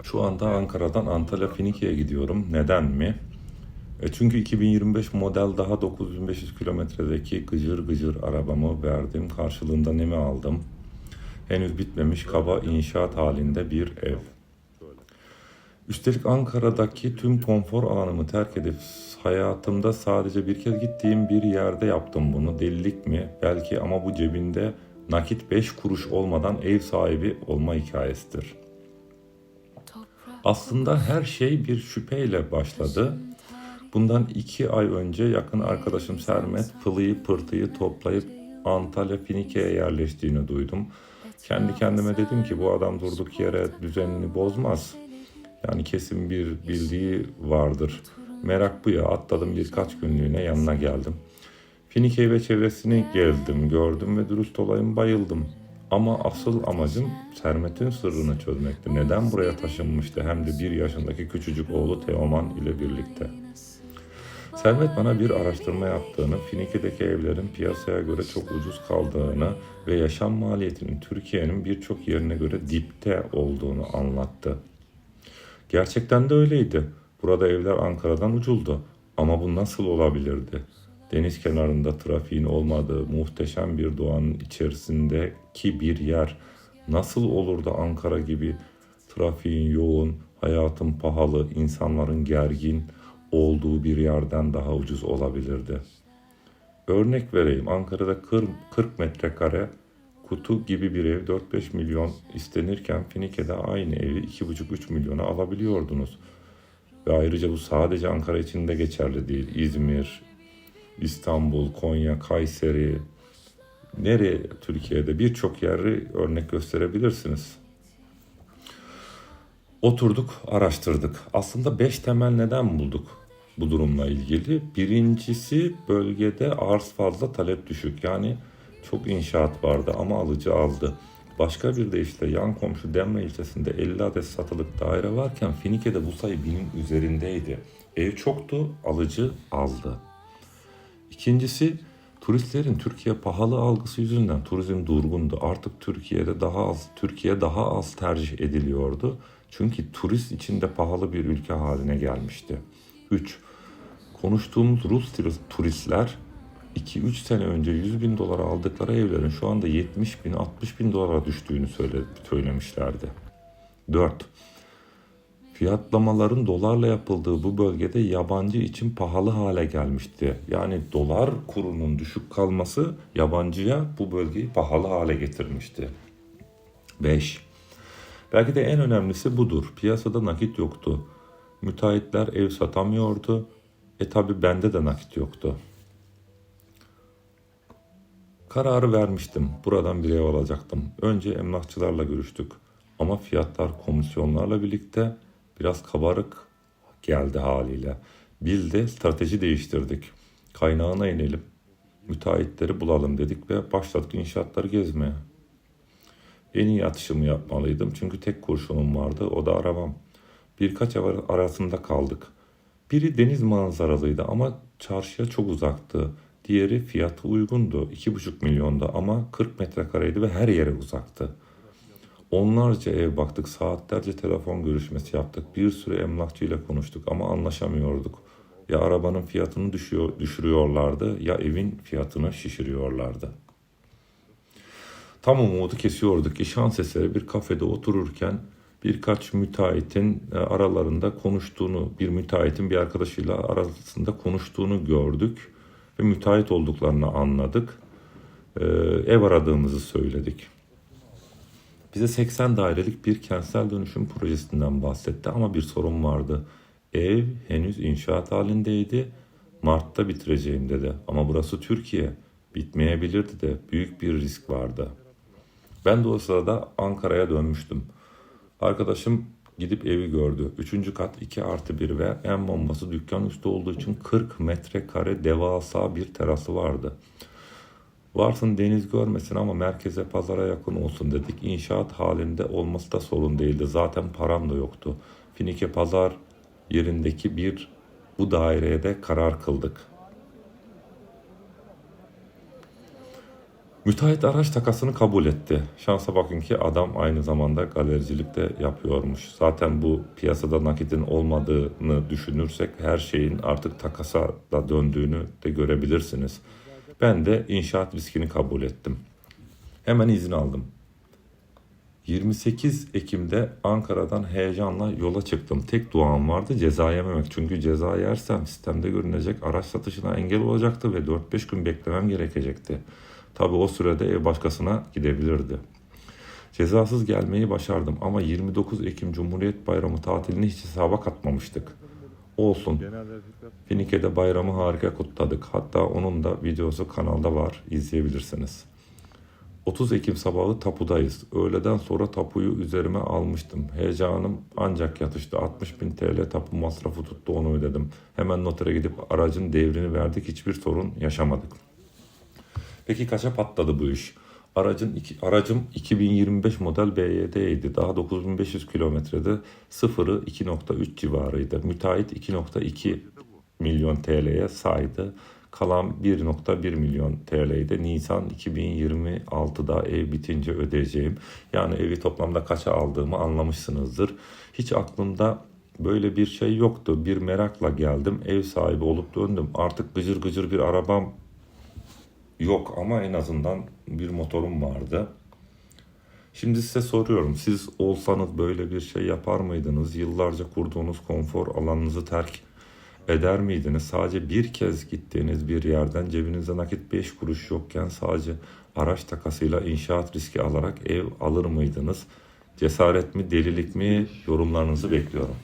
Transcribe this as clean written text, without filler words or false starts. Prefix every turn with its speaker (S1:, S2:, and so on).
S1: Şu anda Ankara'dan Antalya Finike'ye gidiyorum. Neden mi? Çünkü 2025 model daha 9500 kilometredeki gıcır gıcır arabamı verdim. Karşılığında ne mi aldım? Henüz bitmemiş kaba inşaat halinde bir ev. Üstelik Ankara'daki tüm konfor alanımı terk edip hayatımda sadece bir kez gittiğim bir yerde yaptım bunu. Delilik mi? Belki, ama bu cebinde nakit 5 kuruş olmadan ev sahibi olma hikayesidir. Aslında her şey bir şüpheyle başladı. Bundan 2 ay önce yakın arkadaşım Sermet pılıyı pırtıyı toplayıp Antalya Finike'ye yerleştiğini duydum. Kendi kendime dedim ki bu adam durduk yere düzenini bozmaz. Yani kesin bir bildiği vardır. Merak bu ya, atladım, birkaç günlüğüne yanına geldim. Finike ve çevresini gezdim, gördüm ve dürüst olayım bayıldım. Ama asıl amacım Sermet'in sırrını çözmekti. Neden buraya taşınmıştı, hem de 1 yaşındaki küçücük oğlu Teoman ile birlikte. Sermet bana bir araştırma yaptığını, Finike'deki evlerin piyasaya göre çok ucuz kaldığını ve yaşam maliyetinin Türkiye'nin birçok yerine göre dipte olduğunu anlattı. Gerçekten de öyleydi. Burada evler Ankara'dan ucuzdu. Ama bu nasıl olabilirdi? Deniz kenarında trafiğin olmadığı muhteşem bir doğanın içerisindeki bir yer nasıl olur da Ankara gibi trafiğin yoğun, hayatın pahalı, insanların gergin olduğu bir yerden daha ucuz olabilirdi? Örnek vereyim, Ankara'da 40 metrekare kutu gibi bir ev 4-5 milyon istenirken Finike'de aynı evi 2,5-3 milyona alabiliyordunuz. Ve ayrıca bu sadece Ankara için de geçerli değil. İzmir, İstanbul, Konya, Kayseri, nereye Türkiye'de birçok yeri örnek gösterebilirsiniz. Oturduk, araştırdık. Aslında 5 temel neden bulduk bu durumla ilgili. Birincisi, bölgede arz fazla, talep düşük. Yani çok inşaat vardı ama alıcı azdı. Başka bir deyişle yan komşu Demre ilçesinde 50 adet satılık daire varken Finike'de bu sayı 1000'in üzerindeydi. Ev çoktu, alıcı azdı. İkincisi, turistlerin Türkiye pahalı algısı yüzünden turizm durgundu. Artık Türkiye daha az tercih ediliyordu. Çünkü turist için de pahalı bir ülke haline gelmişti. 3. Konuştuğumuz Rus turistler 2-3 sene önce 100 bin dolara aldıkları evlerin şu anda 70 bin, 60 bin dolara düştüğünü söylemişlerdi. 4. Fiyatlamaların dolarla yapıldığı bu bölgede yabancı için pahalı hale gelmişti. Yani dolar kurunun düşük kalması yabancıya bu bölgeyi pahalı hale getirmişti. 5. Belki de en önemlisi budur. Piyasada nakit yoktu. Müteahhitler ev satamıyordu. Tabi bende de nakit yoktu. Kararı vermiştim. Buradan bir ev alacaktım. Önce emlakçılarla görüştük. Ama fiyatlar komisyonlarla birlikte biraz kabarık geldi haliyle. Biz de strateji değiştirdik. Kaynağına inelim. Müteahhitleri bulalım dedik ve başladık inşaatları gezmeye. En iyi atışımı yapmalıydım çünkü tek kurşunum vardı, o da arabam. Birkaç ev arasında kaldık. Biri deniz manzaralıydı ama çarşıya çok uzaktı. Diğeri fiyatı uygundu, 2,5 milyonda ama 40 metrekareydi ve her yere uzaktı. Onlarca ev baktık, saatlerce telefon görüşmesi yaptık. Bir sürü emlakçıyla konuştuk ama anlaşamıyorduk. Ya arabanın fiyatını düşürüyorlardı ya evin fiyatını şişiriyorlardı. Tam umudu kesiyorduk ki şans eseri bir kafede otururken birkaç müteahhitin aralarında konuştuğunu, bir müteahhitin bir arkadaşıyla arasında konuştuğunu gördük ve müteahhit olduklarını anladık. Ev aradığımızı söyledik. Bize 80 dairelik bir kentsel dönüşüm projesinden bahsetti ama bir sorun vardı. Ev henüz inşaat halindeydi. Mart'ta bitireceğim dedi. Ama burası Türkiye. Bitmeyebilirdi de, büyük bir risk vardı. Ben de o sırada Ankara'ya dönmüştüm. Arkadaşım gidip evi gördü. 3. kat 2+1 ve en bombası dükkan üstü olduğu için 40 metrekare devasa bir terası vardı. Varsın deniz görmesin ama merkeze, pazara yakın olsun dedik. İnşaat halinde olması da sorun değildi. Zaten param da yoktu. Finike pazar yerindeki bu daireye de karar kıldık. Müteahhit araç takasını kabul etti. Şansa bakın ki adam aynı zamanda galericilik de yapıyormuş. Zaten bu piyasada nakitin olmadığını düşünürsek her şeyin artık takasa da döndüğünü de görebilirsiniz. Ben de inşaat riskini kabul ettim. Hemen izin aldım. 28 Ekim'de Ankara'dan heyecanla yola çıktım. Tek duam vardı ceza yememek. Çünkü ceza yersem sistemde görünecek araç satışına engel olacaktı ve 4-5 gün beklemem gerekecekti. Tabi o sürede ev başkasına gidebilirdi. Cezasız gelmeyi başardım ama 29 Ekim Cumhuriyet Bayramı tatilini hiç hesaba katmamıştık. Olsun. Finike'de bayramı harika kutladık. Hatta onun da videosu kanalda var. İzleyebilirsiniz. 30 Ekim sabahı tapudayız. Öğleden sonra tapuyu üzerime almıştım. Heyecanım ancak yatıştı. 60.000 TL tapu masrafı tuttu, onu ödedim. Hemen notere gidip aracın devrini verdik. Hiçbir sorun yaşamadık. Peki kaça patladı bu iş? Aracım 2025 model BYD'ydi. Daha 9500 kilometrede, sıfırı 2.3 civarıydı. Müteahhit 2.2 milyon TL'ye saydı. Kalan 1.1 milyon TL'yi de Nisan 2026'da ev bitince ödeyeceğim. Yani evi toplamda kaça aldığımı anlamışsınızdır. Hiç aklımda böyle bir şey yoktu. Bir merakla geldim. Ev sahibi olup döndüm. Artık gıcır gıcır bir arabam yok ama en azından bir motorum vardı. Şimdi size soruyorum. Siz olsanız böyle bir şey yapar mıydınız? Yıllarca kurduğunuz konfor alanınızı terk eder miydiniz? Sadece bir kez gittiğiniz bir yerden cebinizde nakit 5 kuruş yokken sadece araç takasıyla inşaat riski alarak ev alır mıydınız? Cesaret mi, delilik mi? Yorumlarınızı bekliyorum.